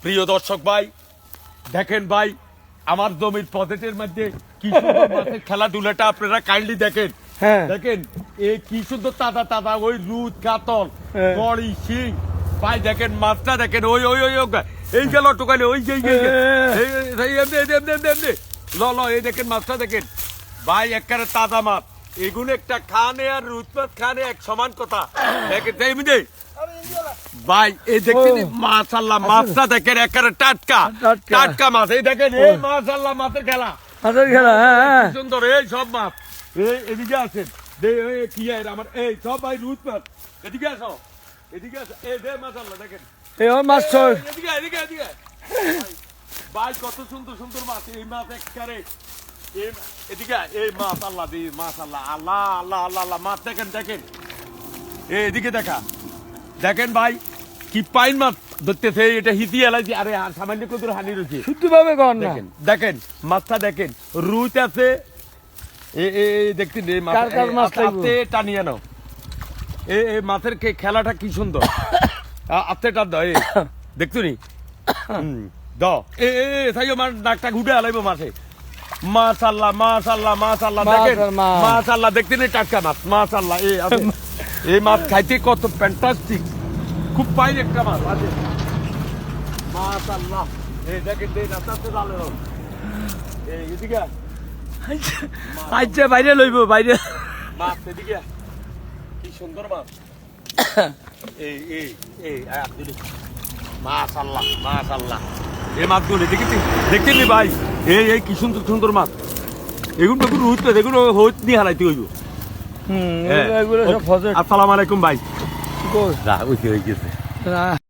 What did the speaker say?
প্রিয় দর্শক ভাই, দেখেন ভাই আমার জমির পকেটের মধ্যে কি সুন্দর মাছের খেলাধুলাটা আপনারা কাইন্ডলি দেখেন। হ্যাঁ। দেখেন এই কি সুন্দর তাজা তাজা ওই রুদ কাতল হ্যাঁ। বড়ি শিং ভাই দেখেন মাছটা দেখেন ওই ওই ওই ওই এই গেল টোকাইলে ওই যে এমনি ল ল এই দেখেন মাছটা দেখেন ভাই একেবারে তাজা মাছ এগুলো একটা খানে আর রুদ মাছ খানে এক সমান কথা দেখেন এমনি ভাই এই দেখেন মাশাআল্লাহ মাছটা দেখেন একেবারে টাটকা টাটকা। টাটকা মাছ এই দেখেন এই মাশাআল্লাহ মাছের খেলা হাতের খেলা, হ্যাঁ। কি সুন্দর এই সব মাছ এই এদিকে আছেন দে এই কি আর আমার এই সব ভাই রুদ মাছ এদিকে আসো এদিকে আসো এই দে মাশাআল্লাহ দেখেন এই ওর মাছ ছয়। এদিকে এদিকে এদিকে ভাই কত সুন্দর সুন্দর মাছ এই মাছ একেবারে এই এদিকে এই মাছ আল্লাহ দি মাশাআল্লাহ আল্লাহ আল্লাহ আল্লাহ আল্লাহ মাছ দেখেন দেখেন এই এদিকে দেখা দেখেন ভাই কি পাইন মাছ ধরতেছে এটা হিতি এলাইছি আরে আর সামান্য কত হানি রয়েছে শুদ্ধ ভাবে কর না। দেখেন দেখেন মাছটা দেখেন রুট আছে দেখতেন এই মাছ কার কার মাছ লাগবে? আস্তে টানিয়ে নাও এই মাছের খেলাটা কি সুন্দর আস্তে টান দাও এই দেখতো নি দাও তাই আমার নাকটা ঘুটে আলাইবো মাছে মাশাআল্লাহ মাশাআল্লাহ মাশাআল্লাহ দেখেন মাছ। মাশাআল্লাহ দেখতেন এই টাটকা মাছ মাশাআল্লাহ এই মাছ খাইতে কত ফ্যান্টাস্টিক খুব পাইন একটা মাছ আছে মাশাআল্লাহ এই দেখেন দেন আস্তে ডালে দাও এই এদিকে আচ্ছা বাইরে লইব বাইরে। মাছ এদিকে কি সুন্দর মাছ এই এই এই আব্দুল মাশাআল্লাহ মাশাআল্লাহ এই মাছগুলো দেখতেন ভাই এই কি সুন্দর সুন্দর মাছ এগুলো তো রুট তো এগুলো হইত নি হারাইতে হইব এগুলো সব ফজর। আসসালামু আলাইকুম ভাই কই? ওই হয়ে গেছে